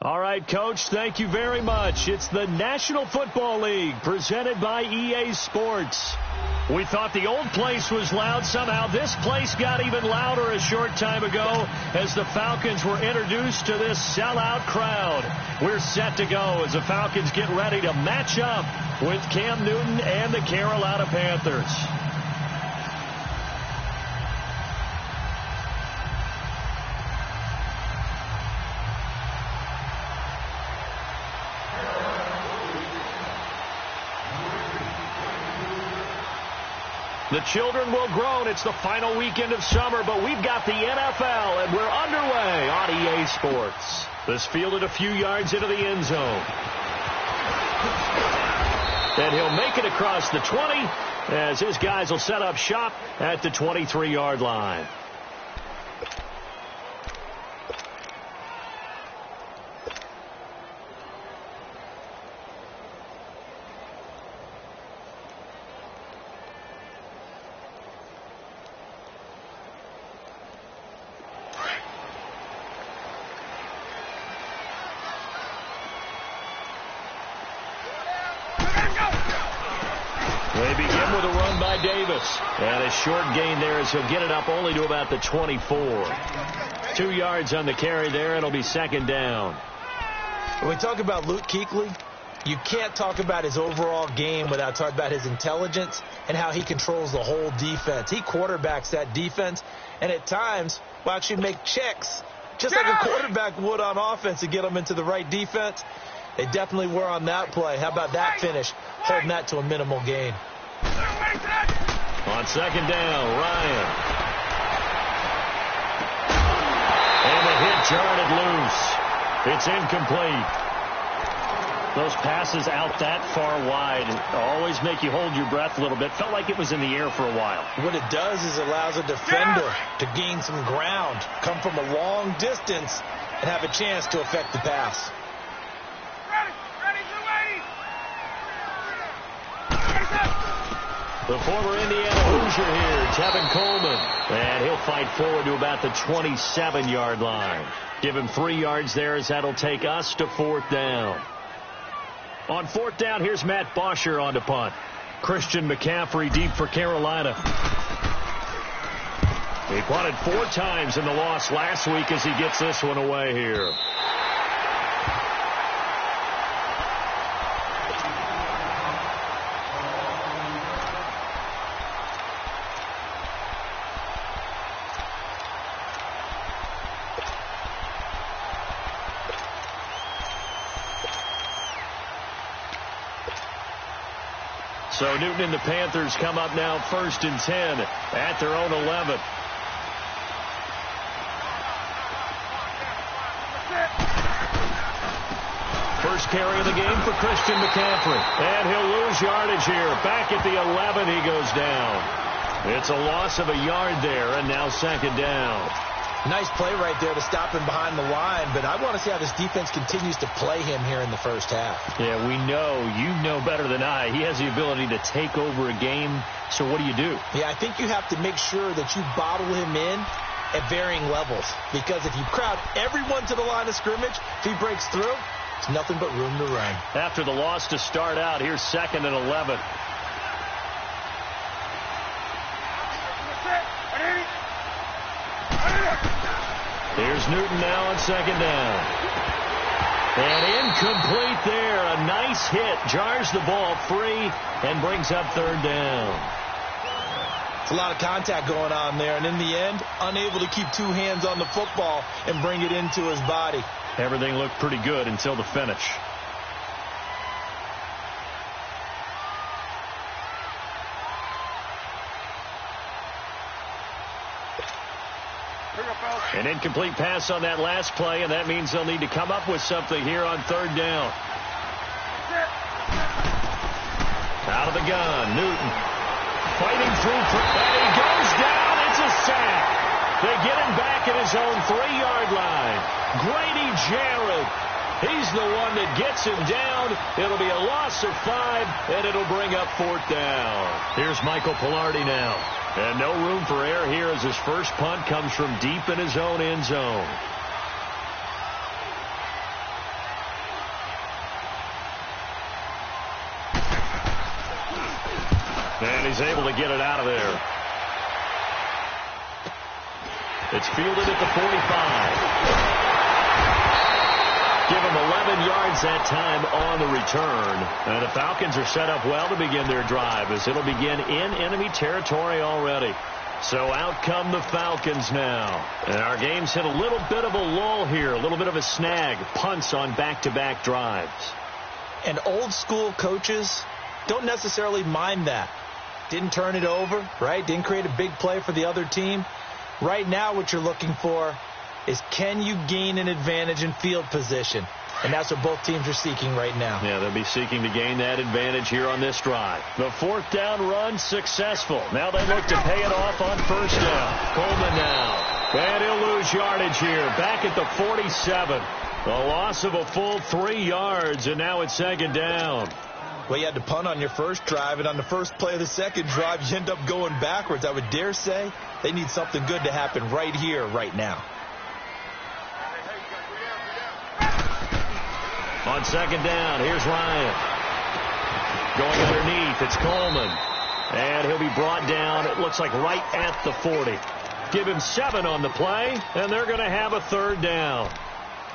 All right, Coach, thank you very much. It's the National Football League presented by EA Sports. We thought the old place was loud. Somehow this place got even louder a short time ago as the Falcons were introduced to this sellout crowd. We're set to go as the Falcons get ready to match up with Cam Newton and the Carolina Panthers. The children will groan. It's the final weekend of summer, but we've got the NFL, and we're underway on EA Sports. This fielded a few yards into the end zone. And he'll make it across the 20 as his guys will set up shop at the 23-yard line. They begin with a run by Davis. And a short gain there as he'll get it up only to about the 24. 2 yards on the carry there. It'll be second down. When we talk about Luke Kuechly, you can't talk about his overall game without talking about his intelligence and how he controls the whole defense. He quarterbacks that defense and at times will actually make checks just like a quarterback would on offense to get them into the right defense. They definitely were on that play. How about that finish? Holding that to a minimal gain. On second down, Ryan. And the hit jarred it loose. It's incomplete. Those passes out that far wide always make you hold your breath a little bit. Felt like it was in the air for a while. What it does is it allows a defender to gain some ground, come from a long distance, and have a chance to affect the pass. The former Indiana Hoosier here, Tevin Coleman. And he'll fight forward to about the 27-yard line. Give him 3 yards there as that'll take us to fourth down. On fourth down, here's Matt Bosher on to punt. Christian McCaffrey deep for Carolina. He punted 4 times in the loss last week as he gets this one away here. So Newton and the Panthers come up now 1st and 10 at their own 11. First carry of the game for Christian McCaffrey. And he'll lose yardage here. Back at the 11, he goes down. It's a loss of a yard there, and now second down. Nice play right there to stop him behind the line, but I want to see how this defense continues to play him here in the first half. Yeah, we know. You know better than I. He has the ability to take over a game, so what do you do? Yeah, I think you have to make sure that you bottle him in at varying levels, because if you crowd everyone to the line of scrimmage, if he breaks through, it's nothing but room to run. After the loss to start out, here's 2nd and 11. Here's Newton now on second down. And incomplete there. A nice hit. Jars the ball free and brings up 3rd down. It's a lot of contact going on there. And in the end, unable to keep 2 hands on the football and bring it into his body. Everything looked pretty good until the finish. An incomplete pass on that last play, and that means they'll need to come up with something here on 3rd down. Out of the gun, Newton. Fighting through, and he goes down. It's a sack. They get him back at his own 3-yard line. Grady Jarrett. He's the one that gets him down. It'll be a loss of 5, and it'll bring up 4th down. Here's Michael Pilardi now. And no room for error here as his first punt comes from deep in his own end zone. And he's able to get it out of there. It's fielded at the 45. Give him 11 yards that time on the return. And the Falcons are set up well to begin their drive as it'll begin in enemy territory already. So out come the Falcons now. And our game's hit a little bit of a lull here, a little bit of a snag. Punts on back-to-back drives. And old school coaches don't necessarily mind that. Didn't turn it over, right? Didn't create a big play for the other team. Right now what you're looking for is, can you gain an advantage in field position? And that's what both teams are seeking right now. Yeah, they'll be seeking to gain that advantage here on this drive. The fourth down run successful. Now they look to pay it off on first down. Coleman now. And he'll lose yardage here. Back at the 47. A loss of a full 3 yards, and now it's second down. Well, you had to punt on your first drive, and on the first play of the second drive, you end up going backwards. I would dare say they need something good to happen right here, right now. On second down, here's Ryan. Going underneath, it's Coleman. And he'll be brought down, it looks like right at the 40. Give him 7 on the play, and they're going to have a third down.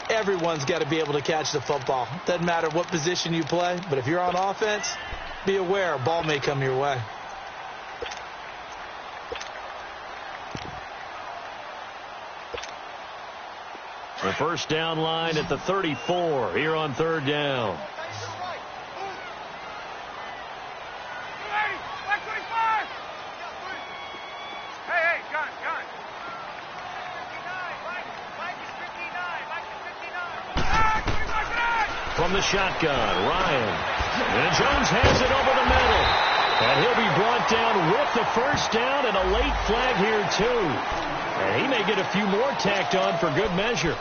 Everyone's got to be able to catch the football. Doesn't matter what position you play, but if you're on offense, be aware a ball may come your way. The first down line at the 34 here on third down. From the shotgun, Ryan. And Jones has it over the middle. And he'll be brought down with the first down and a late flag here, too. And he may get a few more tacked on for good measure.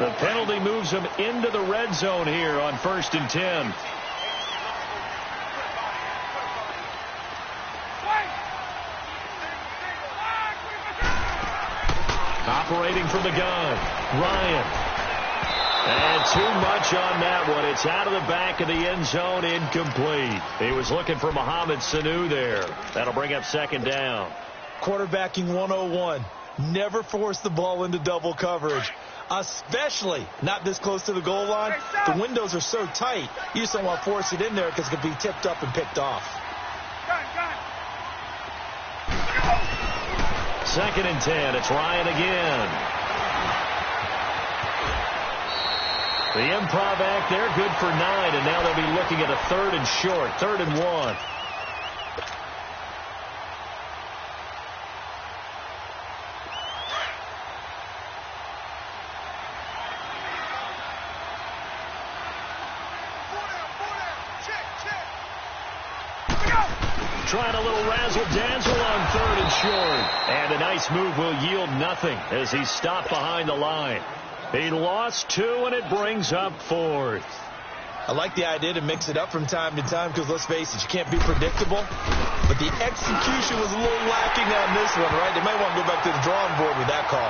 The penalty moves him into the red zone here on 1st and 10. Operating from the gun, Ryan. And too much on that one. It's out of the back of the end zone, incomplete. He was looking for Mohamed Sanu there. That'll bring up second down. Quarterbacking 101. Never force the ball into double coverage, especially not this close to the goal line. The windows are so tight, you just don't want to force it in there because it could be tipped up and picked off. Second and 10. It's Ryan again. The improv act there, good for 9, and now they'll be looking at a third and short, 3rd and 1. Trying a little razzle-dazzle on 3rd and short. And a nice move will yield nothing as he's stopped behind the line. He lost 2, and it brings up 4th. I like the idea to mix it up from time to time because, let's face it, you can't be predictable. But the execution was a little lacking on this one, right? They might want to go back to the drawing board with that call.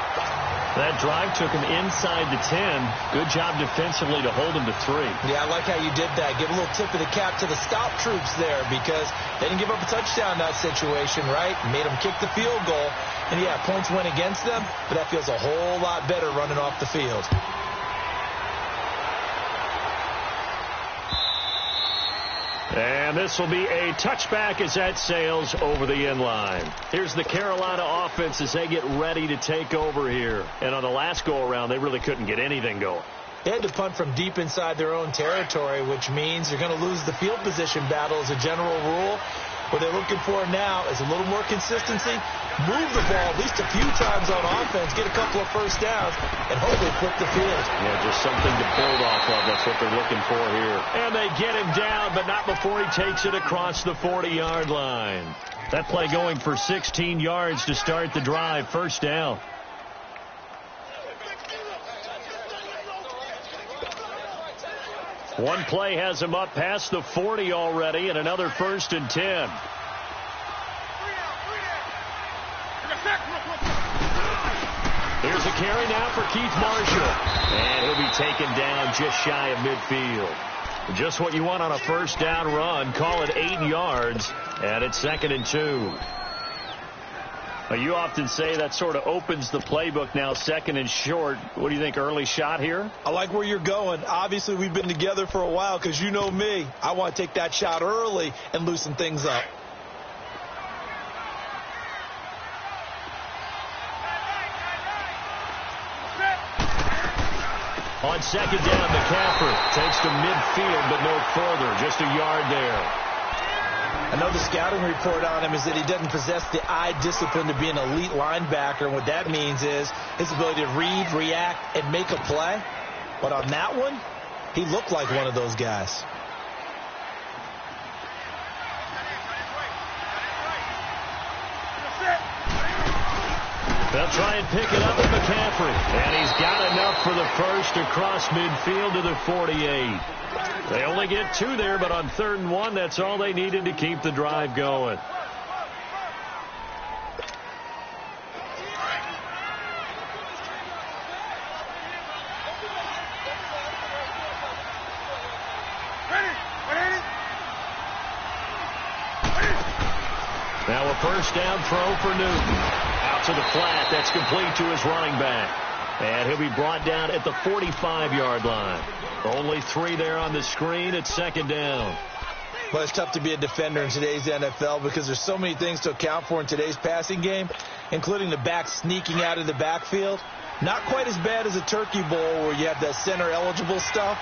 That drive took him inside the 10. Good job defensively to hold him to 3. Yeah, I like how you did that. Give a little tip of the cap to the stop troops there because they didn't give up a touchdown in that situation, right? Made them kick the field goal. And, yeah, points went against them, but that feels a whole lot better running off the field. And this will be a touchback as that sails over the end line. Here's the Carolina offense as they get ready to take over here. And on the last go-around, they really couldn't get anything going. They had to punt from deep inside their own territory, which means you're going to lose the field position battle as a general rule. What they're looking for now is a little more consistency, move the ball at least a few times on offense, get a couple of first downs, and hopefully flip the field. Yeah, just something to build off of. That's what they're looking for here. And they get him down, but not before he takes it across the 40-yard line. That play going for 16 yards to start the drive. First down. One play has him up past the 40 already, and another 1st and 10. Here's a carry now for Keith Marshall. And he'll be taken down just shy of midfield. Just what you want on a first down run. Call it 8 yards, and it's 2nd and 2. You often say that sort of opens the playbook now, 2nd and short. What do you think, early shot here? I like where you're going. Obviously, we've been together for a while because you know me. I want to take that shot early and loosen things up. On 2nd down, McCaffrey takes to midfield, but no further, just a yard there. I know the scouting report on him is that he doesn't possess the eye discipline to be an elite linebacker. And what that means is his ability to read, react, and make a play. But on that one, he looked like one of those guys. They'll try and pick it up with McCaffrey. And he's got enough for the first across midfield to the 48. They only get 2 there, but on 3rd and 1, that's all they needed to keep the drive going. Now a first down throw for Newton. Out to the flat. That's complete to his running back. And he'll be brought down at the 45-yard line. Only 3 there on the screen. It's 2nd down. Well, it's tough to be a defender in today's NFL because there's so many things to account for in today's passing game, including the back sneaking out of the backfield. Not quite as bad as a turkey bowl where you have that center-eligible stuff,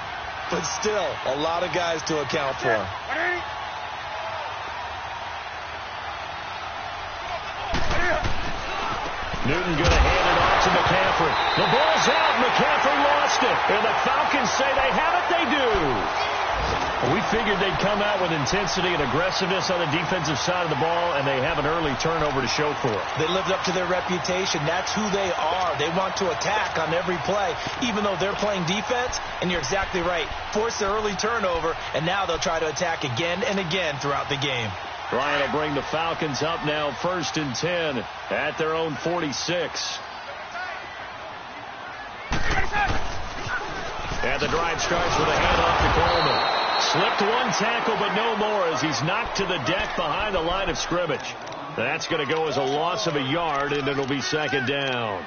but still a lot of guys to account for. Newton going to hand it off to McCaffrey. The ball's out. McCaffrey lost it. And the Falcons say they have it. They do. We figured they'd come out with intensity and aggressiveness on the defensive side of the ball, and they have an early turnover to show for it. They lived up to their reputation. That's who they are. They want to attack on every play, even though they're playing defense. And you're exactly right. Force the early turnover, and now they'll try to attack again and again throughout the game. Ryan will bring the Falcons up now 1st and 10 at their own 46. And the drive starts with a handoff to Coleman. Slipped 1 tackle, but no more as he's knocked to the deck behind the line of scrimmage. That's going to go as a loss of a yard, and it'll be 2nd down.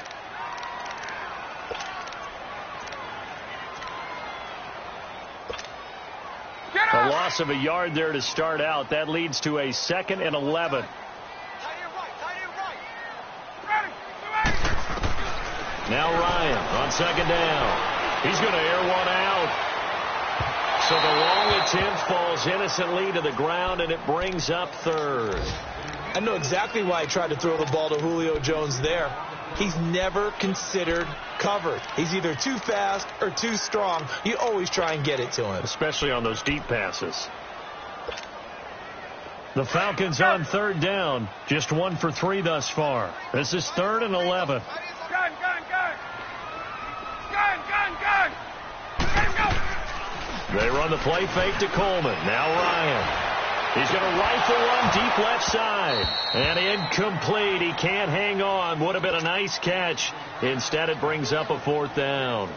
A loss of a yard there to start out. That leads to a 2nd and 11. Now Ryan on 2nd down. He's going to air one out. So the long attempt falls innocently to the ground, and it brings up 3rd. I know exactly why he tried to throw the ball to Julio Jones there. He's never considered covered. He's either too fast or too strong. You always try and get it to him. Especially on those deep passes. The Falcons on 3rd down. Just 1 for 3 thus far. This is 3rd and 11. Gun! Let him go! They run the play fake to Coleman. Now Ryan. He's going to rifle one deep left side. And incomplete. He can't hang on. Would have been a nice catch. Instead, it brings up a 4th down.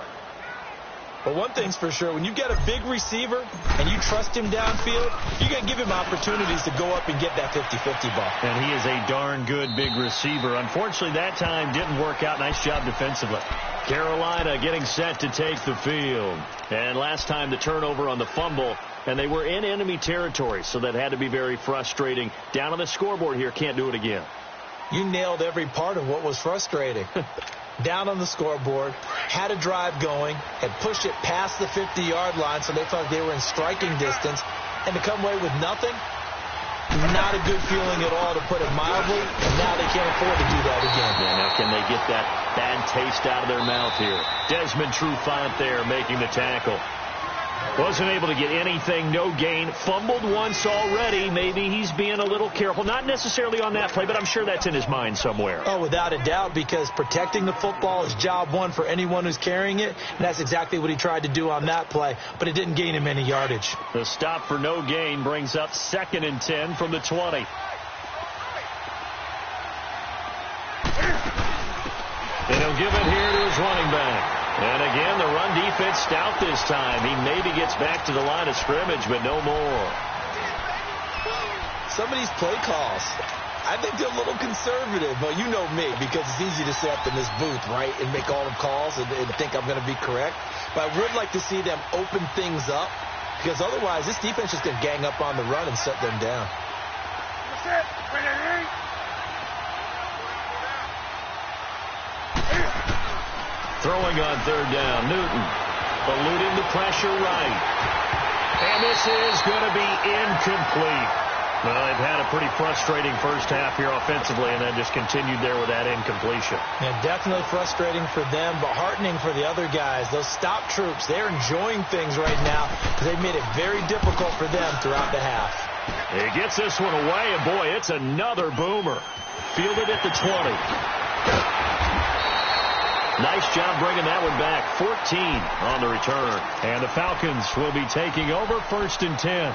But one thing's for sure, when you get a big receiver and you trust him downfield, you're going to give him opportunities to go up and get that 50-50 ball. And he is a darn good big receiver. Unfortunately, that time didn't work out. Nice job defensively. Carolina getting set to take the field. And last time the turnover on the fumble, and they were in enemy territory, so that had to be very frustrating. Down on the scoreboard here, can't do it again. You nailed every part of what was frustrating. Down on the scoreboard, had a drive going, had pushed it past the 50-yard line, so they thought they were in striking distance, and to come away with nothing, not a good feeling at all, to put it mildly, and now they can't afford to do that again. Yeah, now can they get that bad taste out of their mouth here? Desmond Trufant there making the tackle. Wasn't able to get anything, no gain. Fumbled once already. Maybe he's being a little careful. Not necessarily on that play, but I'm sure that's in his mind somewhere. Oh, without a doubt, because protecting the football is job one for anyone who's carrying it, and that's exactly what he tried to do on that play, but it didn't gain him any yardage. The stop for no gain brings up 2nd and 10 from the 20. And he'll give it here to his running back. And again, the run defense stout this time. He maybe gets back to the line of scrimmage, but no more. Some of these play calls, I think they're a little conservative. But you know me, because it's easy to sit up in this booth, right, and make all the calls and think I'm going to be correct. But I would like to see them open things up, because otherwise this defense is going to gang up on the run and shut them down. Throwing on third down, Newton eluding the pressure right. And this is going to be incomplete. Well, they've had a pretty frustrating first half here offensively, and then just continued there with that incompletion. Yeah, definitely frustrating for them, but heartening for the other guys. Those stop troops, they're enjoying things right now because they've made it very difficult for them throughout the half. He gets this one away, and boy, it's another boomer. Fielded at the 20. Nice job bringing that one back. 14 on the return. And the Falcons will be taking over 1st and 10.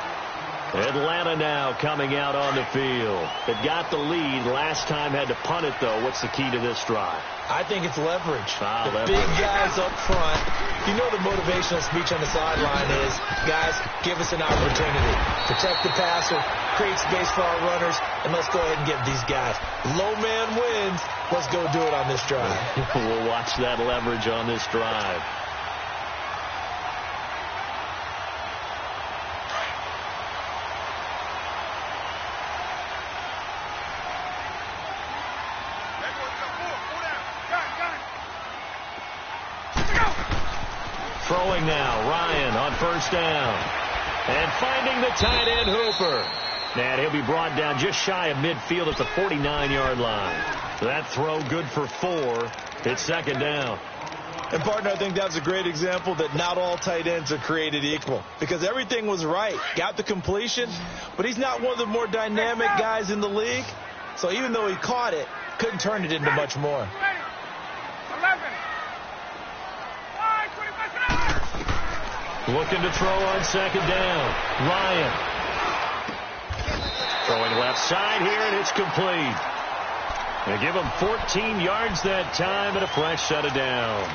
Atlanta now coming out on the field. It got the lead. Last time had to punt it, though. What's the key to this drive? I think it's leverage. Leverage. Big guys up front. You know the motivational speech on the sideline is, guys, give us an opportunity. Protect the passer, create space for our runners, and let's go ahead and get these guys. Low man wins. Let's go do it on this drive. We'll watch that leverage on this drive. Throwing now, Ryan on first down. And finding the tight end, Hooper. And he'll be brought down just shy of midfield at the 49-yard line. That throw good for 4. It's second down. And, partner, I think that's a great example that not all tight ends are created equal. Because everything was right. Got the completion, but he's not one of the more dynamic guys in the league. So even though he caught it, couldn't turn it into much more. 11. Looking to throw on second down. Ryan. Throwing left side here, and it's complete. They give him 14 yards that time and a fresh set of downs.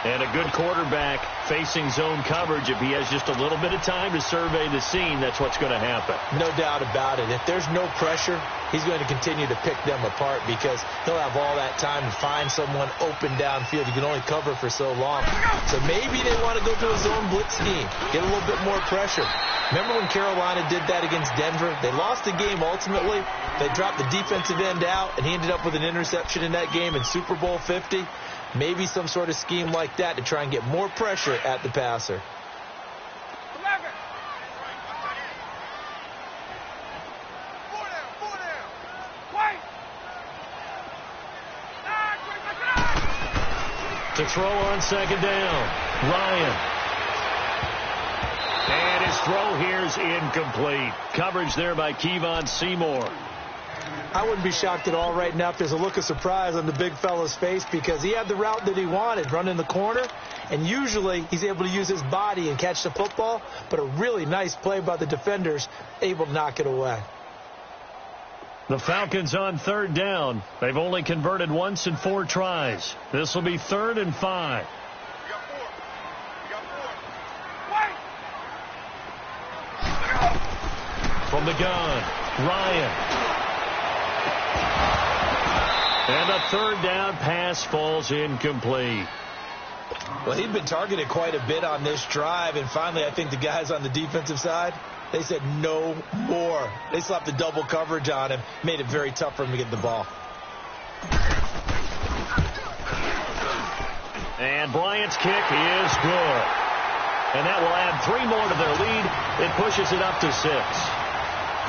And a good quarterback facing zone coverage. If he has just a little bit of time to survey the scene, that's what's going to happen. No doubt about it. If there's no pressure, he's going to continue to pick them apart because he'll have all that time to find someone open downfield. He can only cover for so long. So maybe they want to go to a zone blitz scheme, get a little bit more pressure. Remember when Carolina did that against Denver? They lost the game ultimately. They dropped the defensive end out, and he ended up with an interception in that game in Super Bowl 50. Maybe some sort of scheme like that to try and get more pressure at the passer. 11. 4 down. To throw on second down, Ryan. And his throw here is incomplete. Coverage there by Kevon Seymour. I wouldn't be shocked at all right now if there's a look of surprise on the big fella's face because he had the route that he wanted, running the corner, and usually he's able to use his body and catch the football, but a really nice play by the defenders, able to knock it away. The Falcons on third down. They've only converted once in 4 tries. This will be 3rd and 5. From the gun, Ryan. And a third down pass falls incomplete. Well, he'd been targeted quite a bit on this drive, and finally I think the guys on the defensive side, they said no more. They slapped the double coverage on him, made it very tough for him to get the ball. And Bryant's kick is good. And that will add 3 more to their lead. It pushes it up to 6.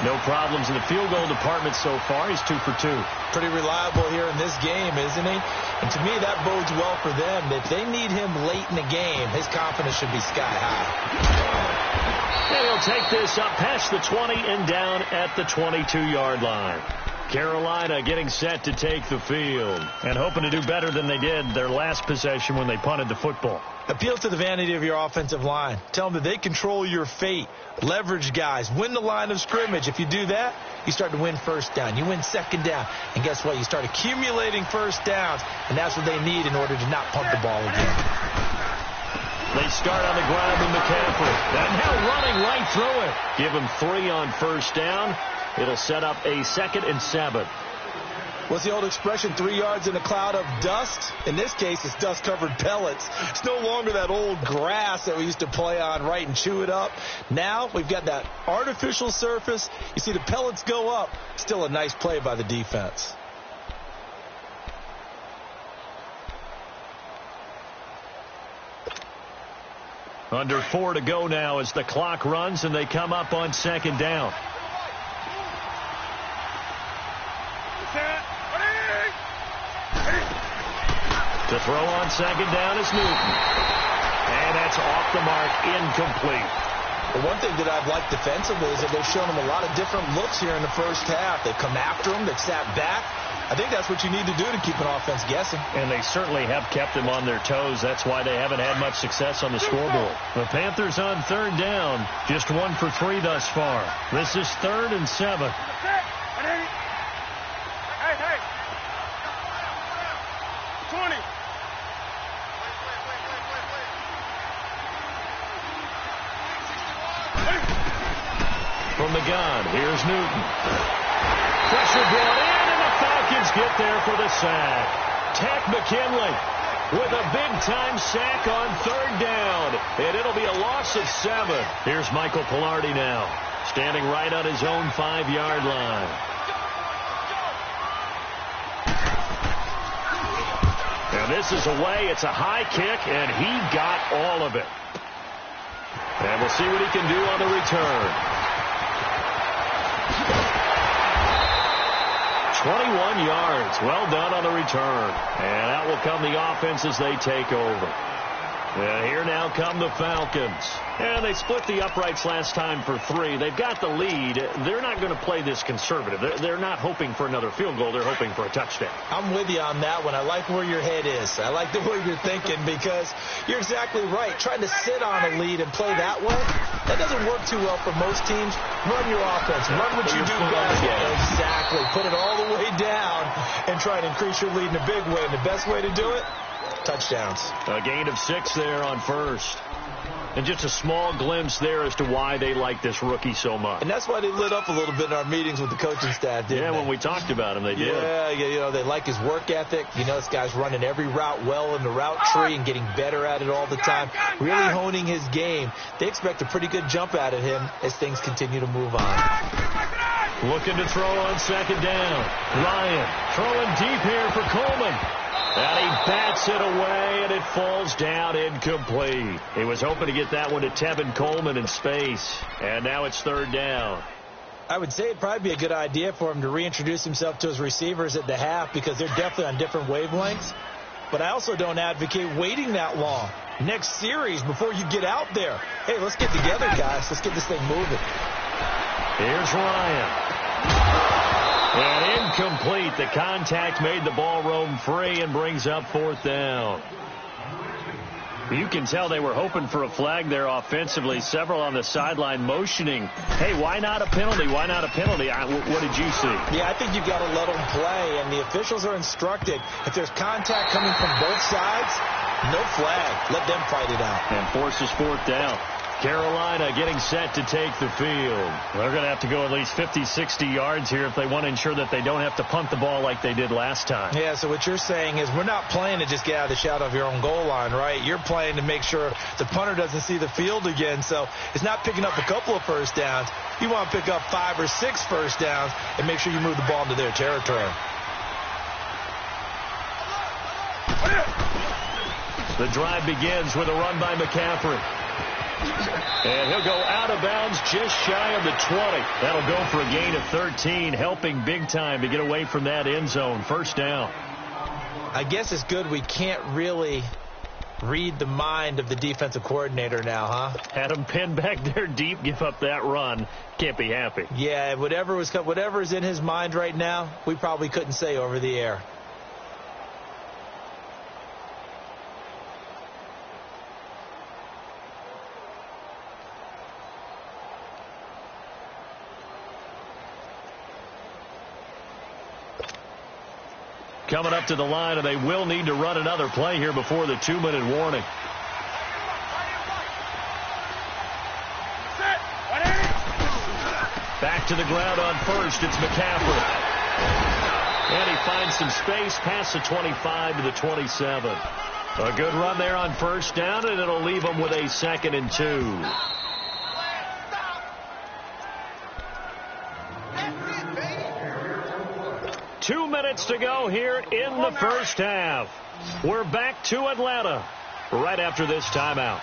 No problems in the field goal department so far. He's 2 for 2. Pretty reliable here in this game, isn't he? And to me, that bodes well for them. If they need him late in the game, his confidence should be sky high. And he'll take this up past the 20 and down at the 22-yard line. Carolina getting set to take the field and hoping to do better than they did their last possession when they punted the football. Appeal to the vanity of your offensive line. Tell them that they control your fate. Leverage guys. Win the line of scrimmage. If you do that, you start to win first down. You win second down. And guess what? You start accumulating first downs. And that's what they need in order to not punt the ball again. They start on the ground with McCaffrey. And now running right through it. Give him 3 on first down. It'll set up a 2nd and 7. What's the old expression, 3 yards in a cloud of dust? In this case, it's dust-covered pellets. It's no longer that old grass that we used to play on, right, and chew it up. Now we've got that artificial surface. You see the pellets go up. Still a nice play by the defense. Under 4 to go now as the clock runs and they come up on 2nd down. To throw on 2nd down is Newton. And that's off the mark, incomplete. The one thing that I've liked defensively is that they've shown him a lot of different looks here in the first half. They've come after him. They've sat back. I think that's what you need to do to keep an offense guessing. And they certainly have kept them on their toes. That's why they haven't had much success on the scoreboard. The Panthers on 3rd down. Just 1 for 3 thus far. This is 3rd and 7. Hey. 20. From the gun, here's Newton. Pressure brought in, and the Falcons get there for the sack. Tack McKinley with a big-time sack on 3rd down, and it'll be a loss of 7. Here's Michael Pilardi now, standing right on his own 5-yard line. And this is away. It's a high kick, and he got all of it. And we'll see what he can do on the return. 21 yards. Well done on the return. And out will come the offense as they take over. And here now come the Falcons. And they split the uprights last time for 3. They've got the lead. They're not going to play this conservative. They're not hoping for another field goal. They're hoping for a touchdown. I'm with you on that one. I like where your head is. I like the way you're thinking because you're exactly right. Trying to sit on a lead and play that way, that doesn't work too well for most teams. Run your offense. Run what you do best. Exactly. Put it all the way down and try to increase your lead in a big way. And the best way to do it, touchdowns. A gain of 6 there on first. And just a small glimpse there as to why they like this rookie so much. And that's why they lit up a little bit in our meetings with the coaching staff, didn't they? When we talked about him, they did. Yeah, you know, they like his work ethic. You know, this guy's running every route well in the route tree and getting better at it all the time, really honing his game. They expect a pretty good jump out of him as things continue to move on. Looking to throw on 2nd down. Ryan throwing deep here for Coleman. And he bats it away, and it falls down incomplete. He was hoping to get that one to Tevin Coleman in space. And now it's 3rd down. I would say it'd probably be a good idea for him to reintroduce himself to his receivers at the half because they're definitely on different wavelengths. But I also don't advocate waiting that long. Next series, before you get out there, hey, let's get together, guys. Let's get this thing moving. Here's Ryan. And incomplete. The contact made the ball roam free and brings up 4th down. You can tell they were hoping for a flag there offensively. Several on the sideline motioning, hey, why not a penalty? Why not a penalty? What did you see? Yeah, I think you've got to let them play, and the officials are instructed. If there's contact coming from both sides, no flag. Let them fight it out. And forces 4th down. Carolina getting set to take the field. They're going to have to go at least 50, 60 yards here if they want to ensure that they don't have to punt the ball like they did last time. Yeah, so what you're saying is we're not playing to just get out of the shadow of your own goal line, right? You're playing to make sure the punter doesn't see the field again. So it's not picking up a couple of first downs. You want to pick up 5 or 6 first downs and make sure you move the ball into their territory. The drive begins with a run by McCaffrey. And he'll go out of bounds just shy of the 20. That'll go for a gain of 13, helping big time to get away from that end zone. 1st down. I guess it's good we can't really Read the mind of the defensive coordinator now, huh? Had him pinned back there deep, give up that run. Can't be happy. Yeah, whatever's in his mind right now, we probably couldn't say over the air. Coming up to the line, and they will need to run another play here before the 2-minute warning. Back to the ground on first. It's McCaffrey. And he finds some space past the 25 to the 27. A good run there on first down, and it'll leave them with a 2nd and 2. Two minutes to go here in the first half. We're back to Atlanta right after this timeout.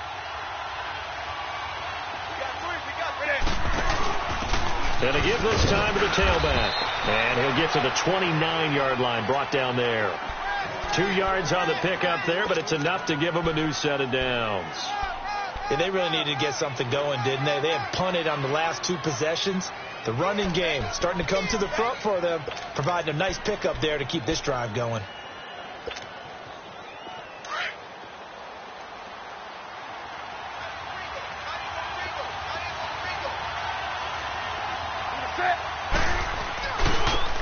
And he gives this time to the tailback. And he'll get to the 29-yard line, brought down there. 2 yards on the pickup there, but it's enough to give him a new set of downs. Yeah, they really needed to get something going, didn't they? They had punted on the last 2 possessions. The running game starting to come to the front for them, providing a nice pickup there to keep this drive going.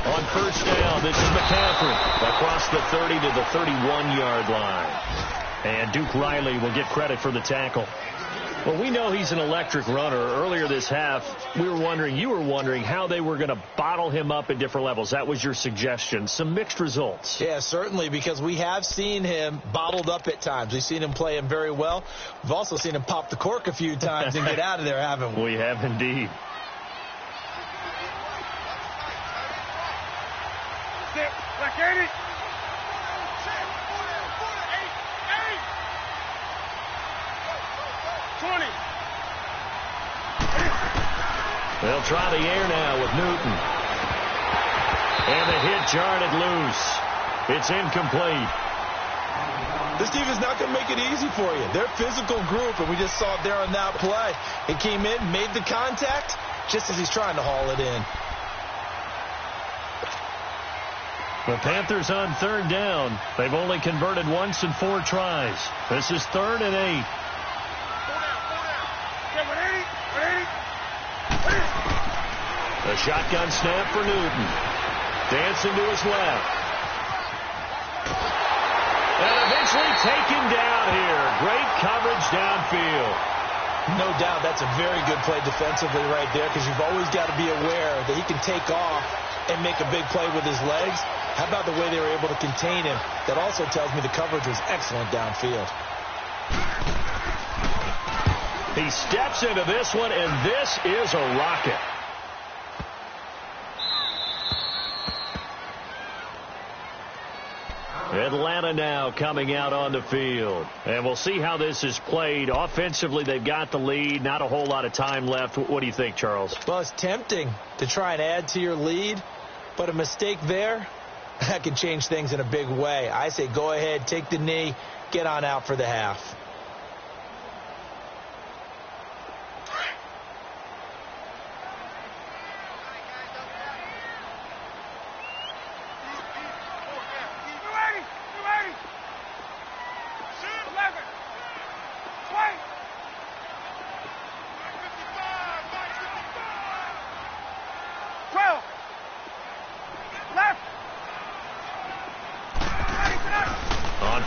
On first down, this is McCaffrey across the 30 to the 31-yard line. And Duke Riley will get credit for the tackle. Well, we know he's an electric runner. Earlier this half, you were wondering how they were going to bottle him up at different levels. That was your suggestion. Some mixed results. Yeah, certainly, because we have seen him bottled up at times. We've seen him play him very well. We've also seen him pop the cork a few times and get out of there, haven't we? We have indeed. Like 80. They'll try the air now with Newton. And the hit jarred it loose. It's incomplete. This defense is not going to make it easy for you. They're a physical group, and we just saw it there on that play. It came in, made the contact, just as he's trying to haul it in. The Panthers on 3rd down. They've only converted once in 4 tries. This is 3rd and 8. A shotgun snap for Newton. Dancing to his left. And eventually taken down here. Great coverage downfield. No doubt that's a very good play defensively right there, because you've always got to be aware that he can take off and make a big play with his legs. How about the way they were able to contain him? That also tells me the coverage was excellent downfield. He steps into this one, and this is a rocket. Atlanta now coming out on the field. And we'll see how this is played. Offensively, they've got the lead. Not a whole lot of time left. What do you think, Charles? Well, it's tempting to try and add to your lead, but a mistake there, that can change things in a big way. I say go ahead, take the knee, get on out for the half.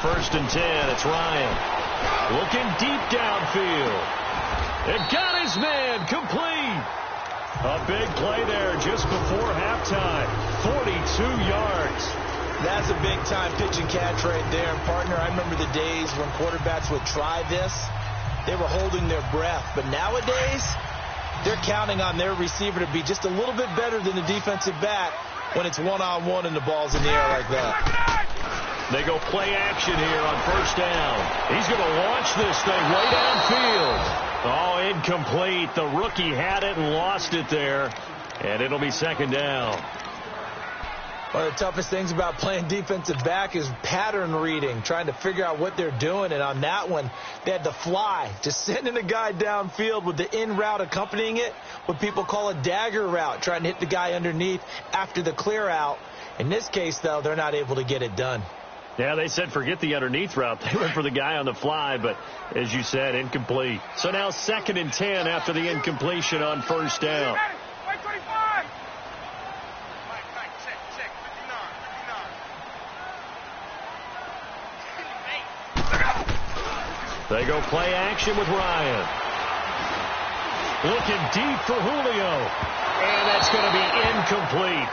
First and 10, it's Ryan. Looking deep downfield. It got his man complete. A big play there just before halftime. 42 yards. That's a big-time pitch and catch right there. And, partner, I remember the days when quarterbacks would try this. They were holding their breath. But nowadays, they're counting on their receiver to be just a little bit better than the defensive back when it's one-on-one and the ball's in the air like that. They go play action here on first down. He's going to launch this thing way downfield. Oh, incomplete. The rookie had it and lost it there. And it'll be 2nd down. One of the toughest things about playing defensive back is pattern reading, trying to figure out what they're doing. And on that one, they had to fly, just sending a guy downfield with the in route accompanying it, what people call a dagger route, trying to hit the guy underneath after the clear out. In this case, though, they're not able to get it done. Yeah, they said forget the underneath route. They went for the guy on the fly, but as you said, incomplete. So now 2nd and 10 after the incompletion on first down. They go play action with Ryan. Looking deep for Julio. And that's going to be incomplete.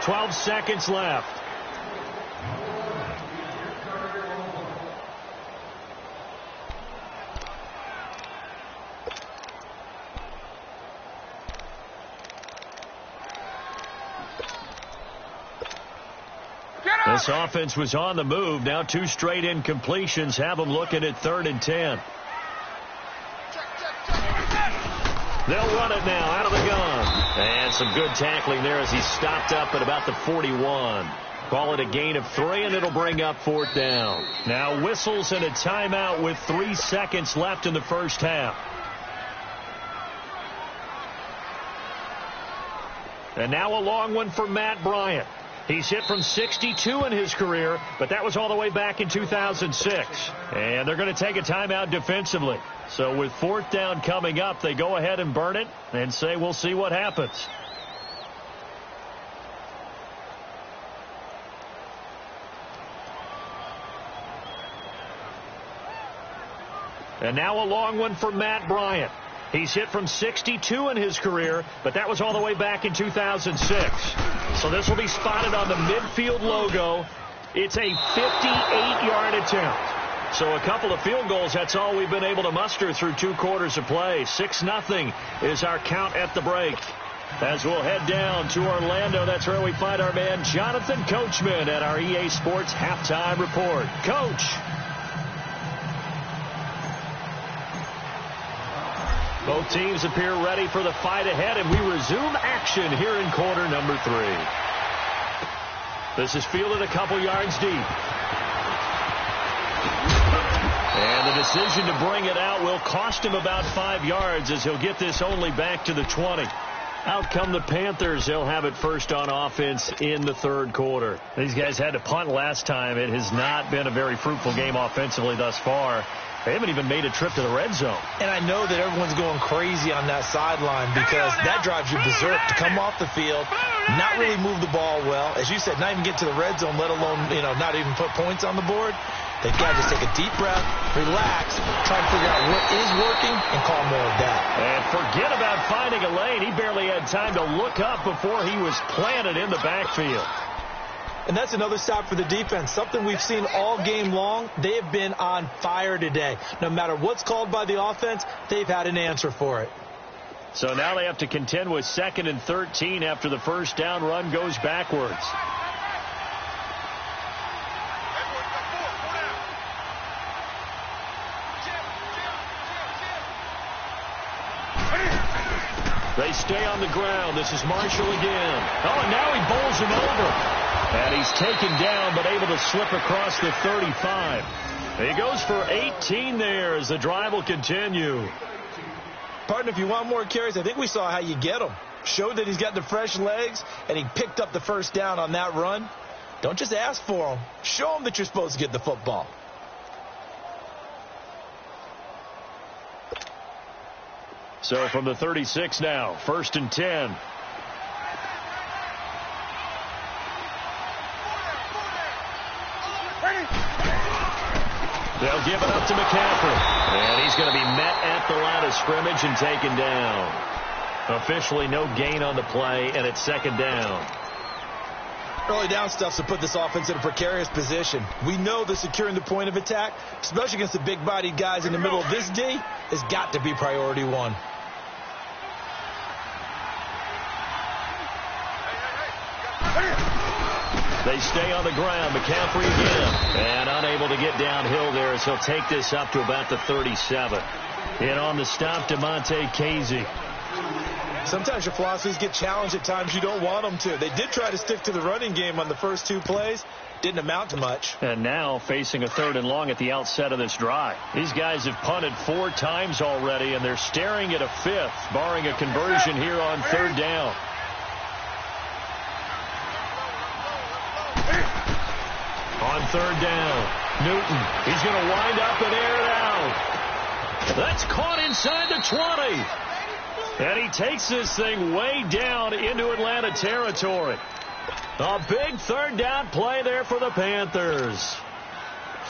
12 seconds left. This offense was on the move. Now 2 straight incompletions have them looking at 3rd and 10. They'll run it now out of the gun. And some good tackling there as he stopped up at about the 41. Call it a gain of 3, and it'll bring up 4th down. Now whistles and a timeout with 3 seconds left in the first half. And now a long one for Matt Bryant. He's hit from 62 in his career, but that was all the way back in 2006. And they're going to take a timeout defensively. So with 4th down coming up, they go ahead and burn it and say we'll see what happens. And now a long one for Matt Bryant. He's hit from 62 in his career, but that was all the way back in 2006. So this will be spotted on the midfield logo. It's a 58-yard attempt. So a couple of field goals, that's all we've been able to muster through 2 quarters of play. 6-0 is our count at the break. As we'll head down to Orlando, that's where we find our man Jonathan Coachman at our EA Sports Halftime Report. Coach. Both teams appear ready for the fight ahead, and we resume action here in quarter number 3. This is fielded a couple yards deep. And the decision to bring it out will cost him about 5 yards as he'll get this only back to the 20. Out come the Panthers. They'll have it first on offense in the 3rd quarter. These guys had to punt last time. It has not been a very fruitful game offensively thus far. They haven't even made a trip to the red zone. And I know that everyone's going crazy on that sideline because that drives you berserk to come off the field, not really move the ball well. As you said, not even get to the red zone, let alone, not even put points on the board. They've got to just take a deep breath, relax, try to figure out what is working, and call more of that. And forget about finding a lane. He barely had time to look up before he was planted in the backfield. And that's another stop for the defense, something we've seen all game long. They have been on fire today. No matter what's called by the offense, they've had an answer for it. So now they have to contend with 2nd and 13 after the first down run goes backwards. They stay on the ground. This is Marshall again. Oh, and now he bowls him over. And he's taken down, but able to slip across the 35. He goes for 18 there as the drive will continue. Partner, if you want more carries, I think we saw how you get him. Showed that he's got the fresh legs, and he picked up the first down on that run. Don't just ask for him. Show him that you're supposed to get the football. So from the 36 now, 1st and 10. They'll give it up to McCaffrey. And he's going to be met at the line of scrimmage and taken down. Officially no gain on the play, and it's 2nd down. Early down stuff's to put this offense in a precarious position. We know that securing the point of attack, especially against the big-bodied guys in the middle of this D, has got to be priority 1. They stay on the ground. McCaffrey again. And unable to get downhill there as he'll take this up to about the 37. In on the stop, DeMonte Casey. Sometimes your philosophies get challenged at times you don't want them to. They did try to stick to the running game on the first 2 plays. Didn't amount to much. And now facing a 3rd and long at the outset of this drive. These guys have punted 4 times already, and they're staring at a 5th, barring a conversion here on 3rd down. On 3rd down, Newton. He's going to wind up and air it out. That's caught inside the 20. And he takes this thing way down into Atlanta territory. A big 3rd down play there for the Panthers.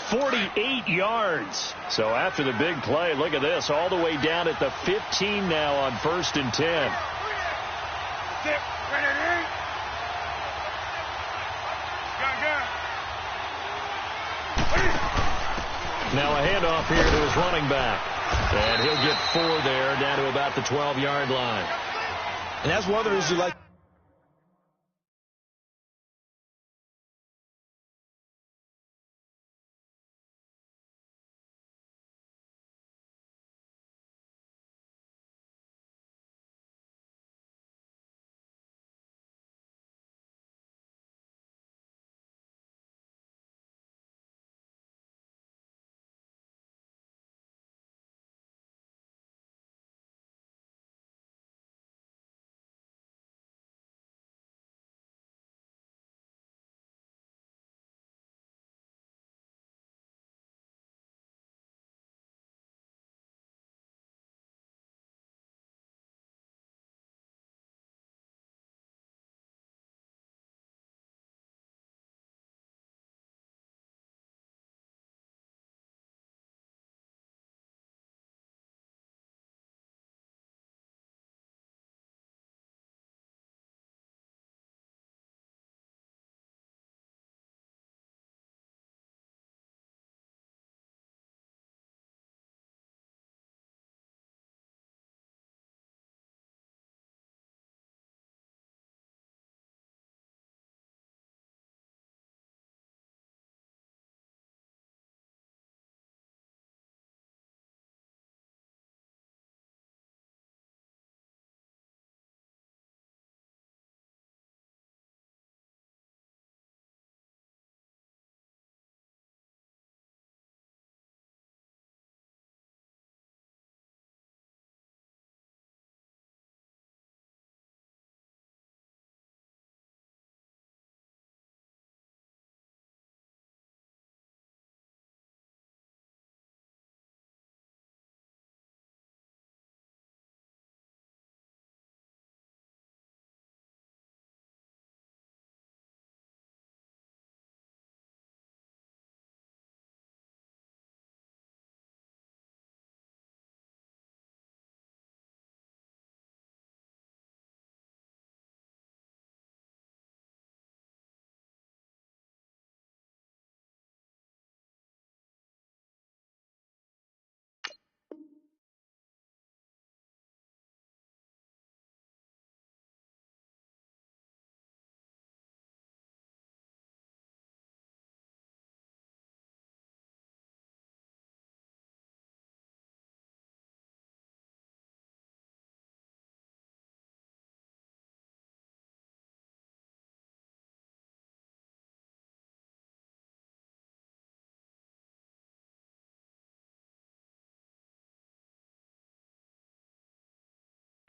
48 yards. So after the big play, look at this, all the way down at the 15 now on 1st and 10. Now a handoff here to his running back. And he'll get 4 there, down to about the 12-yard line. And that's one of the reasons you like.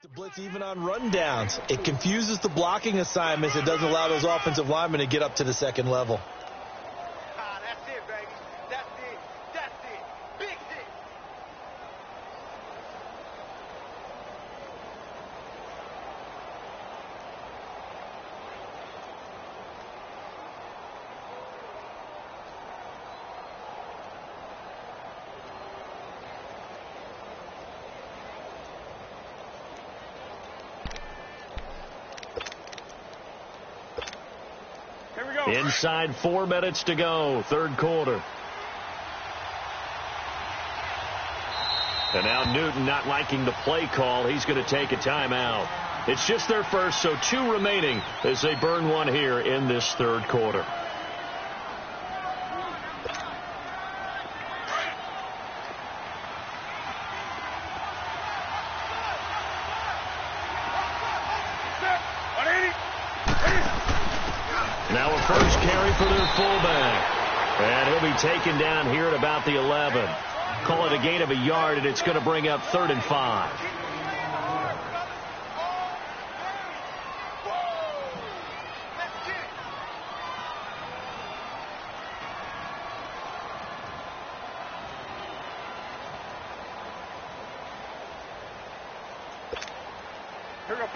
To blitz even on rundowns. It confuses the blocking assignments. It doesn't allow those offensive linemen to get up to the 2nd level. That's it, baby. That's it. That's it. Big hit. Inside 4 minutes to go, 3rd quarter. And now Newton not liking the play call. He's going to take a timeout. It's just their first, so 2 remaining as they burn 1 here in this 3rd quarter. a first carry for their fullback. And he'll be taken down here at about the 11. Call it a gain of a yard, and it's going to bring up 3rd and 5.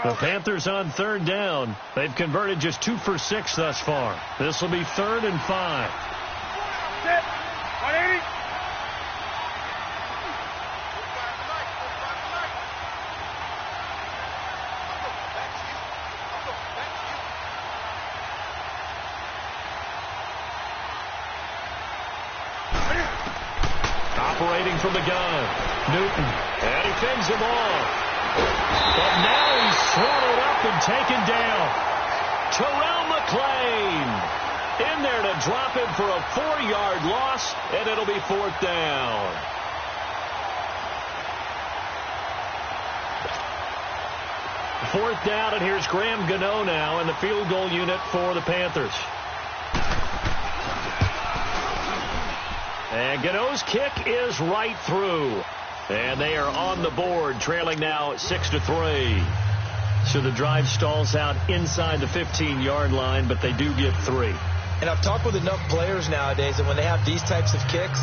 The Panthers on 3rd down. They've converted just 2 for 6 thus far. This will be 3rd and 5. Set. 180. Operating from the gun. Newton. And he fends him off. But now he's swallowed up and taken down. Terrell McClain in there to drop him for a 4-yard loss, and it'll be 4th down. Fourth down, and here's Graham Gano now in the field goal unit for the Panthers. And Gano's kick is right through. And they are on the board, trailing now 6-3. So the drive stalls out inside the 15-yard line, but they do get 3. And I've talked with enough players nowadays that when they have these types of kicks,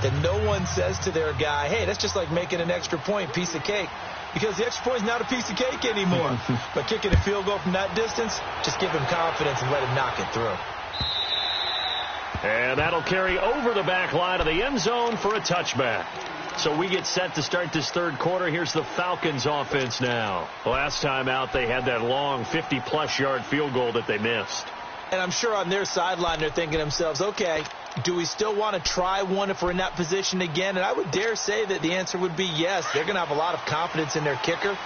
that no one says to their guy, hey, that's just like making an extra point, piece of cake. Because the extra point is not a piece of cake anymore. But kicking a field goal from that distance, just give him confidence and let him knock it through. And that'll carry over the back line of the end zone for a touchback. So we get set to start this 3rd quarter. Here's the Falcons offense now. Last time out, they had that long 50-plus yard field goal that they missed. And I'm sure on their sideline, they're thinking to themselves, okay, do we still want to try one if we're in that position again? And I would dare say that the answer would be yes. They're going to have a lot of confidence in their kicker.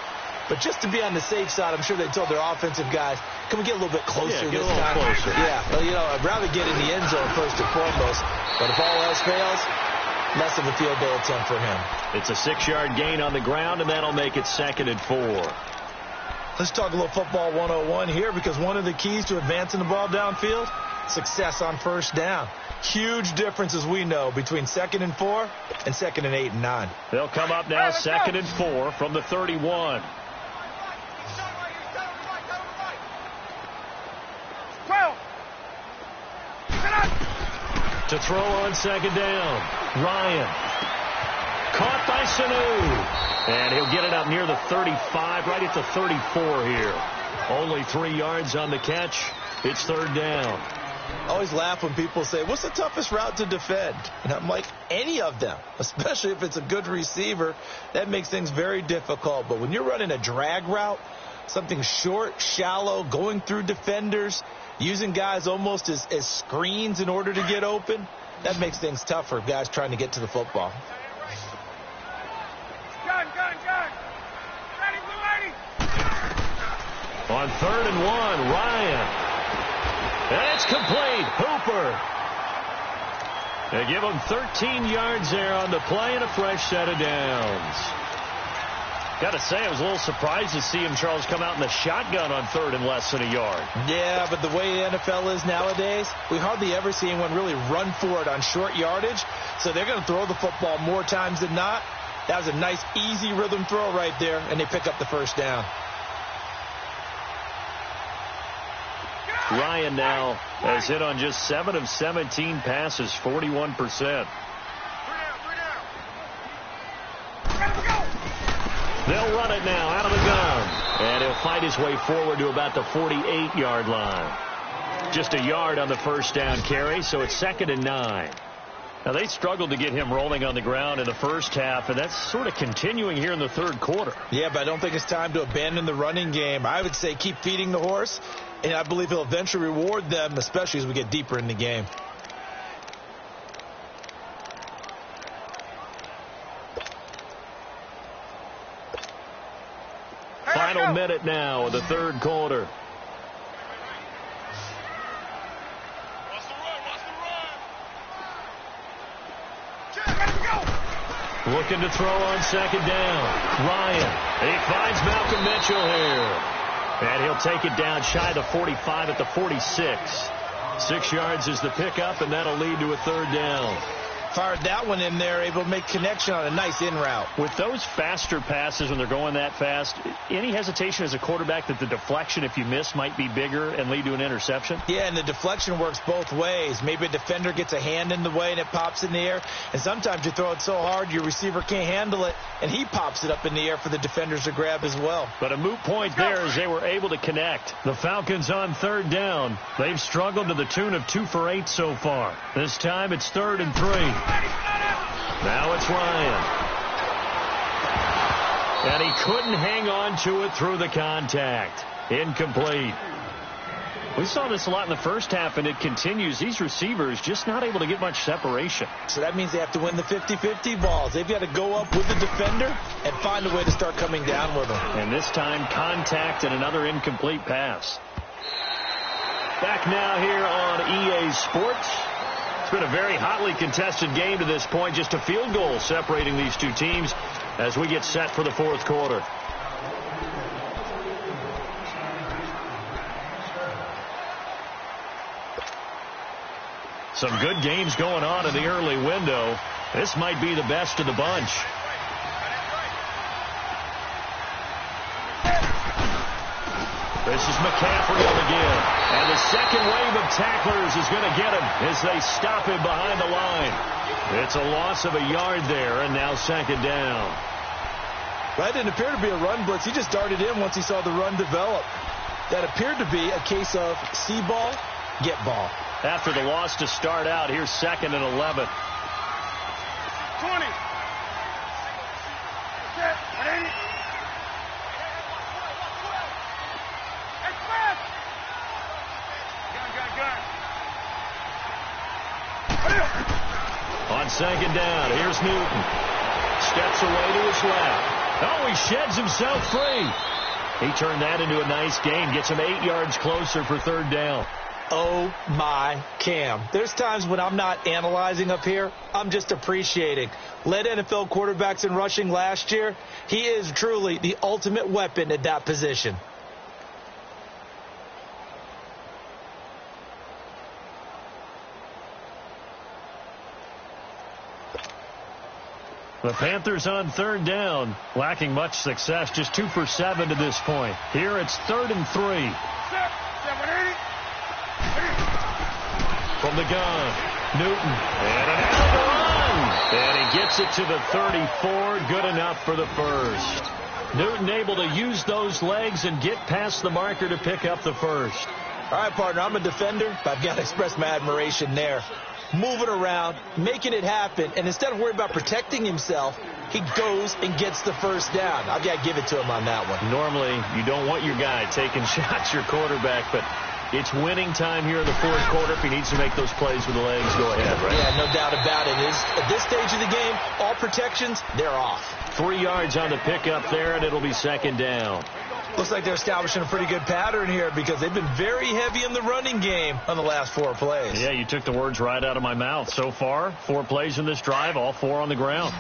But just to be on the safe side, I'm sure they told their offensive guys, can we get a little bit closer this time? Closer. Yeah, well, you know, I'd rather get in the end zone first and foremost. But if all else fails, less of a field goal attempt for him. It's a 6-yard gain on the ground, and that'll make it 2nd and 4. Let's talk a little football 101 here, because one of the keys to advancing the ball downfield, success on first down. Huge difference, as we know, between 2nd and 4 and 2nd and 8 and 9. They'll come up now 2nd and 4 from the 31. 12. To throw on 2nd down. Ryan. Caught by Sanu. And he'll get it up near the 35, right at the 34 here. Only 3 yards on the catch. It's 3rd down. I always laugh when people say, what's the toughest route to defend? And I'm like, any of them, especially if it's a good receiver. That makes things very difficult. But when you're running a drag route, something short, shallow, going through defenders, using guys almost as screens in order to get open, that makes things tough for guys trying to get to the football. Gun. Ready, Blue 80. On 3rd and 1, Ryan. And it's complete. Hooper. They give him 13 yards there on the play and a fresh set of downs. Got to say, I was a little surprised to see him, Charles, come out in the shotgun on 3rd and less than a yard. Yeah, but the way the NFL is nowadays, we hardly ever see anyone really run for it on short yardage. So they're going to throw the football more times than not. That was a nice, easy rhythm throw right there, and they pick up the first down. Ryan now has hit on just 7 of 17 passes, 41%. They'll run it now out of the gun. And he'll fight his way forward to about the 48-yard line. Just a yard on the first down carry, so it's 2nd and 9. Now, they struggled to get him rolling on the ground in the first half, and that's sort of continuing here in the 3rd quarter. Yeah, but I don't think it's time to abandon the running game. I would say keep feeding the horse, and I believe he'll eventually reward them, especially as we get deeper in the game. Final minute now of the 3rd quarter. Looking to throw on 2nd down. Ryan. He finds Malcolm Mitchell here. And he'll take it down shy of the 45 at the 46. 6 yards is the pickup, and that'll lead to a 3rd down. Fired that one in there, able to make connection on a nice in route. With those faster passes when they're going that fast, any hesitation as a quarterback that the deflection, if you miss, might be bigger and lead to an interception? Yeah, and the deflection works both ways. Maybe a defender gets a hand in the way and it pops in the air. And sometimes you throw it so hard your receiver can't handle it, and he pops it up in the air for the defenders to grab as well. But a moot point there as they were able to connect. The Falcons on 3rd down. They've struggled to the tune of 2 for 8 so far. This time it's 3rd and 3. Now it's Ryan. And he couldn't hang on to it through the contact. Incomplete. We saw this a lot in the first half, and it continues. These receivers just not able to get much separation. So that means they have to win the 50-50 balls. They've got to go up with the defender and find a way to start coming down with them. And this time, contact and another incomplete pass. Back now here on EA Sports. It's been a very hotly contested game to this point. Just a field goal separating these two teams as we get set for the 4th quarter. Some good games going on in the early window. This might be the best of the bunch. This is McCaffrey again. And the second wave of tacklers is going to get him as they stop him behind the line. It's a loss of a yard there, and now 2nd down. That didn't appear to be a run blitz. He just darted in once he saw the run develop. That appeared to be a case of see ball, get ball. After the loss to start out, here's 2nd and 11. 20. On 2nd down, here's Newton. Steps away to his left. Oh, he sheds himself free. He turned that into a nice gain. Gets him 8 yards closer for 3rd down. Oh, my Cam. There's times when I'm not analyzing up here. I'm just appreciating. Led NFL quarterbacks in rushing last year. He is truly the ultimate weapon at that position. The Panthers on 3rd down, lacking much success, just 2 for 7 to this point. Here it's 3rd and 3. From the gun, Newton, and an out of the run. And he gets it to the 34, good enough for the first. Newton able to use those legs and get past the marker to pick up the first. All right, partner, I'm a defender, but I've got to express my admiration there. Moving around, making it happen, and instead of worrying about protecting himself, he goes and gets the first down. I've got to give it to him on that one. Normally, you don't want your guy taking shots, your quarterback, but it's winning time here in the 4th quarter. If he needs to make those plays with the legs, go ahead, right? Yeah, no doubt about it. At this stage of the game, all protections, they're off. 3 yards on the pickup there, and it'll be 2nd down. Looks like they're establishing a pretty good pattern here because they've been very heavy in the running game on the last 4 plays. Yeah, you took the words right out of my mouth. So far, 4 plays in this drive, all 4 on the ground.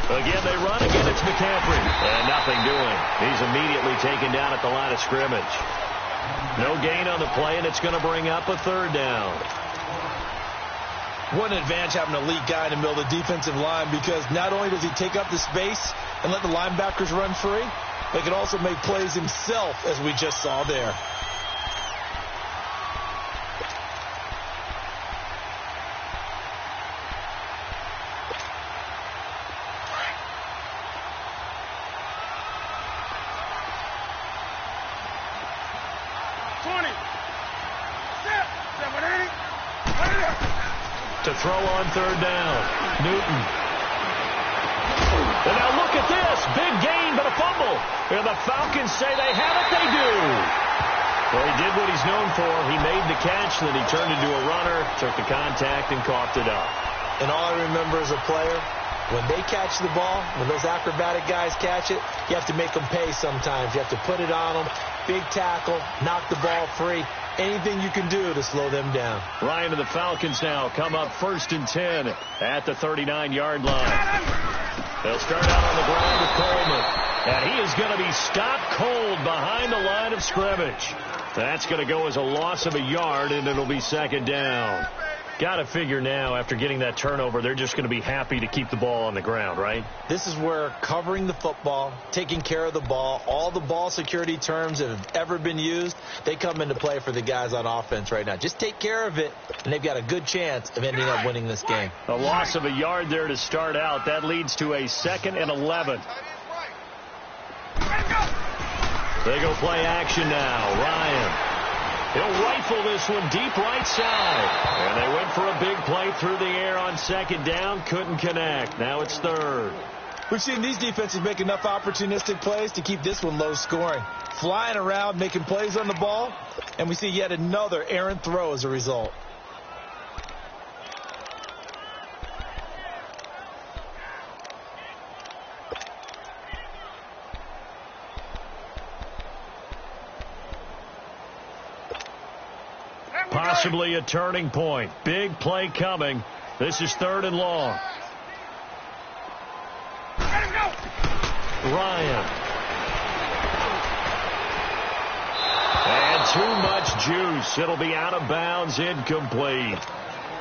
Again, they run. Again, it's McCaffrey. And nothing doing. He's immediately taken down at the line of scrimmage. No gain on the play, and it's going to bring up a 3rd down. What an advantage having an elite guy in the middle of the defensive line, because not only does he take up the space and let the linebackers run free, but he can also make plays himself, as we just saw there. To throw on 3rd down. Newton. And now look at this. Big gain, but a fumble. And the Falcons say they have it. They do. Well, he did what he's known for. He made the catch, then he turned into a runner, took the contact, and coughed it up. And all I remember as a player, when they catch the ball, when those acrobatic guys catch it, you have to make them pay sometimes. You have to put it on them. Big tackle, knock the ball free. Anything you can do to slow them down. Ryan and the Falcons now come up 1st and 10 at the 39-yard line. They'll start out on the ground with Coleman. And he is going to be stopped cold behind the line of scrimmage. That's going to go as a loss of a yard, and it'll be second down. Got to figure now, after getting that turnover, they're just going to be happy to keep the ball on the ground, right? This is where covering the football, taking care of the ball, all the ball security terms that have ever been used, they come into play for the guys on offense right now. Just take care of it, and they've got a good chance of ending up winning this game. A loss of a yard there to start out. That leads to a 2nd and 11. They go play action now. Ryan. He'll rifle this one deep right side. And they went for a big play through the air on second down. Couldn't connect. Now it's third. We've seen these defenses make enough opportunistic plays to keep this one low scoring. Flying around, making plays on the ball. And we see yet another errant throw as a result. Possibly a turning point. Big play coming. This is 3rd and long. Ryan. And too much juice. It'll be out of bounds, incomplete.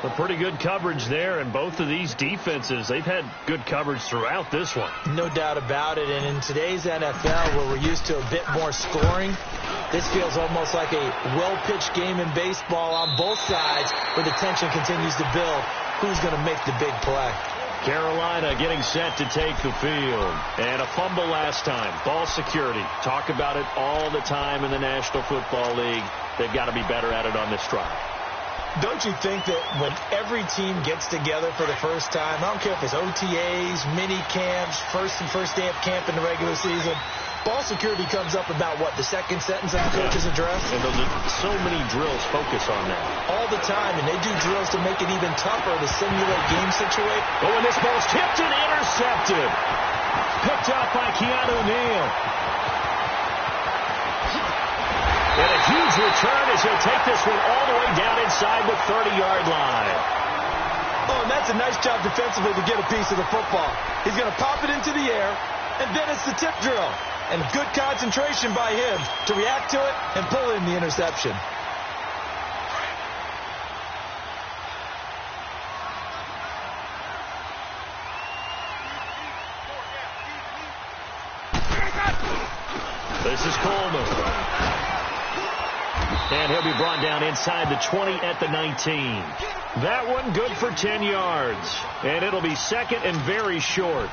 A pretty good coverage there, and both of these defenses, they've had good coverage throughout this one. No doubt about it, and in today's NFL, where we're used to a bit more scoring, this feels almost like a well-pitched game in baseball on both sides, where the tension continues to build. Who's going to make the big play? Carolina getting set to take the field. And a fumble last time. Ball security. Talk about it all the time in the National Football League. They've got to be better at it on this drive. Don't you think that when every team gets together for the first time, I don't care if it's OTAs, mini camps, first day of camp in the regular season, ball security comes up about what, the second sentence of the coach's address? And so many drills focus on that. All the time, and they do drills to make it even tougher to simulate game situation. Oh, and this ball's tipped and intercepted. Picked up by Keanu Neal. And a huge return as he'll take this one all the way down inside the 30-yard line. Oh, and that's a nice job defensively to get a piece of the football. He's going to pop it into the air, and then it's the tip drill. And good concentration by him to react to it and pull in the interception. This is Coleman. And he'll be brought down inside the 20 at the 19. That one good for 10 yards. And it'll be 2nd and very short.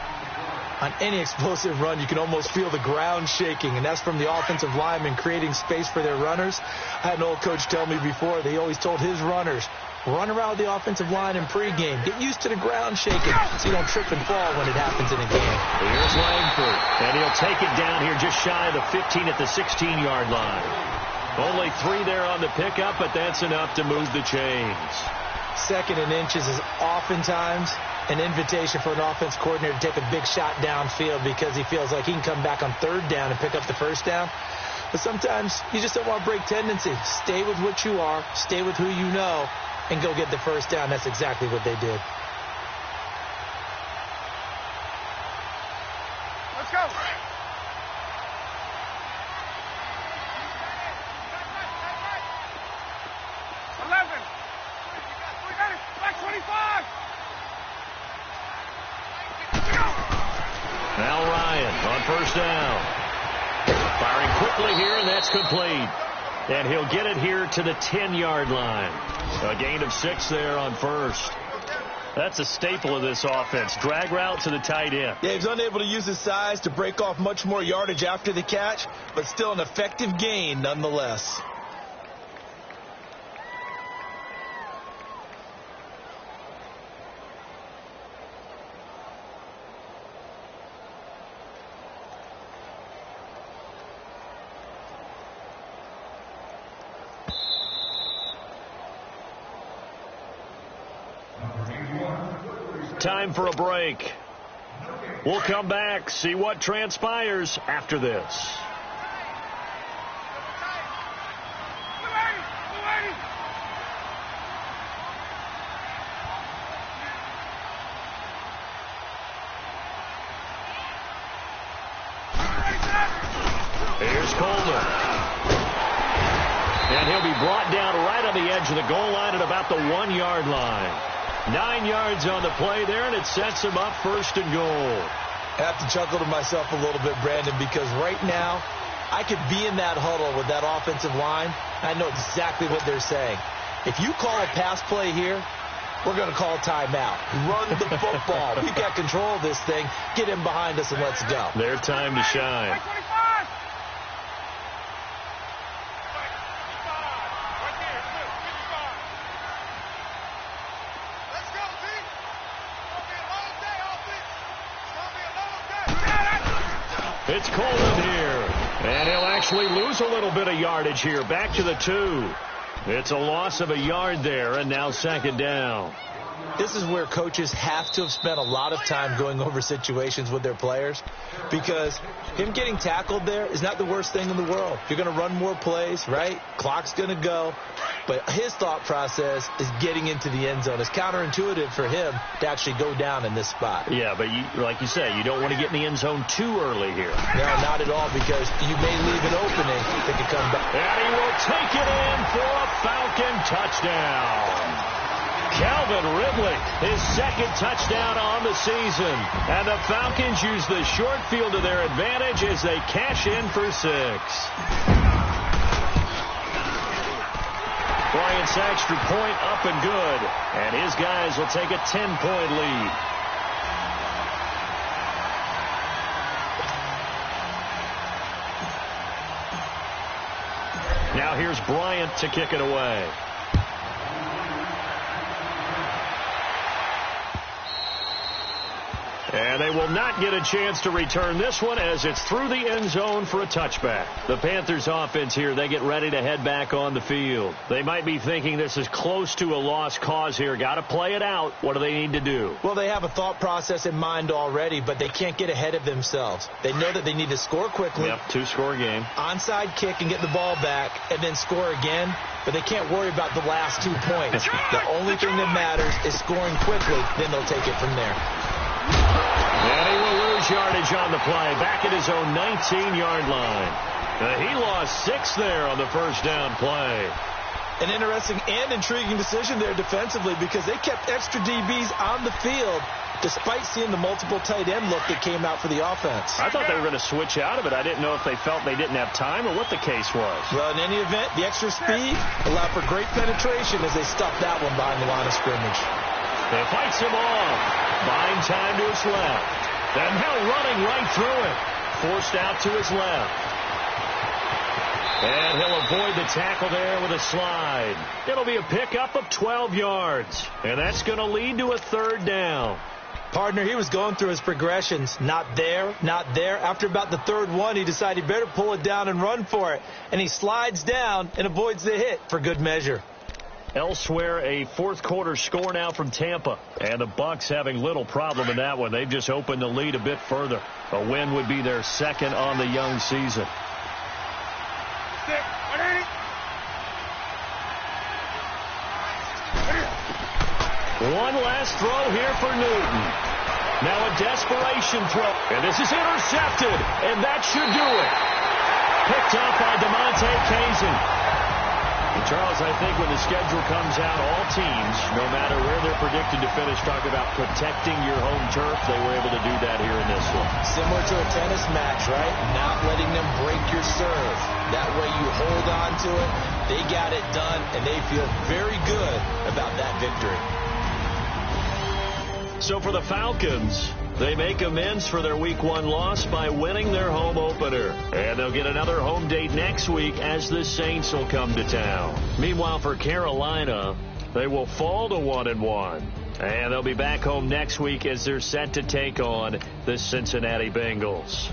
On any explosive run, you can almost feel the ground shaking, and that's from the offensive linemen creating space for their runners. I had an old coach tell me before, they always told his runners, run around the offensive line in pregame. Get used to the ground shaking so you don't trip and fall when it happens in a game. Here's Langford, and he'll take it down here just shy of the 15 at the 16-yard line. Only 3 there on the pickup, but that's enough to move the chains. 2nd and inches is oftentimes an invitation for an offense coordinator to take a big shot downfield because he feels like he can come back on 3rd down and pick up the 1st down. But sometimes you just don't want to break tendency. Stay with what you are, stay with who you know, and go get the 1st down. That's exactly what they did. Let's go. Now Ryan on 1st down. Firing quickly here, and that's complete. And he'll get it here to the 10-yard line. A gain of 6 there on 1st. That's a staple of this offense. Drag route to the tight end. Yeah, he's unable to use his size to break off much more yardage after the catch, but still an effective gain nonetheless. Time for a break. We'll come back, see what transpires after this. Coleman. And he'll be brought down right on the edge of the goal line at about the 1-yard line. 9 yards on the play there, and it sets him up first and goal. I have to chuckle to myself a little bit, Brandon, because right now I could be in that huddle with that offensive line. I know exactly what they're saying. If you call a pass play here, we're going to call a timeout. Run the football. We've got control of this thing. Get him behind us and let's go. Their time to shine. It's Coleman here. And he'll actually lose a little bit of yardage here. Back to the 2. It's a loss of a yard there, and now second down. This is where coaches have to have spent a lot of time going over situations with their players, because him getting tackled there is not the worst thing in the world. You're going to run more plays, right? Clock's going to go. But his thought process is getting into the end zone. It's counterintuitive for him to actually go down in this spot. Yeah, but like you say, you don't want to get in the end zone too early here. No, not at all, because you may leave an opening that could come back. And he will take it in for a Falcon touchdown. Calvin Ridley, his second touchdown on the season. And the Falcons use the short field to their advantage as they cash in for 6. Bryant's extra point up and good. And his guys will take a 10-point lead. Now here's Bryant to kick it away. And they will not get a chance to return this one as it's through the end zone for a touchback. The Panthers offense here, they get ready to head back on the field. They might be thinking this is close to a lost cause here. Got to play it out. What do they need to do? Well, they have a thought process in mind already, but they can't get ahead of themselves. They know that they need to score quickly. Yep, 2-score game. Onside kick and get the ball back and then score again. But they can't worry about the last 2 points. The only thing that matters is scoring quickly. Then they'll take it from there. And he will lose yardage on the play, back at his own 19-yard line. He lost 6 there on the first down play. An interesting and intriguing decision there defensively, because they kept extra DBs on the field despite seeing the multiple tight end look that came out for the offense. I thought they were going to switch out of it. I didn't know if they felt they didn't have time or what the case was. Well, in any event, the extra speed allowed for great penetration as they stuffed that one behind the line of scrimmage. They fights him off. Buying time to his left. And now running right through it. Forced out to his left. And he'll avoid the tackle there with a slide. It'll be a pickup of 12 yards. And that's going to lead to a third down. Partner, he was going through his progressions. Not there, not there. After about the third one, he decided he better pull it down and run for it. And he slides down and avoids the hit for good measure. Elsewhere, a fourth-quarter score now from Tampa. And the Bucs having little problem in that one. They've just opened the lead a bit further. A win would be their second on the young season. One last throw here for Newton. Now a desperation throw. And this is intercepted. And that should do it. Picked up by DeMonte Kazin. Charles, I think when the schedule comes out, all teams, no matter where they're predicted to finish, talk about protecting your home turf. They were able to do that here in this one. Similar to a tennis match, right? Not letting them break your serve. That way you hold on to it. They got it done, and they feel very good about that victory. So for the Falcons, they make amends for their Week 1 loss by winning their home opener. And they'll get another home date next week as the Saints will come to town. Meanwhile, for Carolina, they will fall to 1-1. And they'll be back home next week as they're set to take on the Cincinnati Bengals.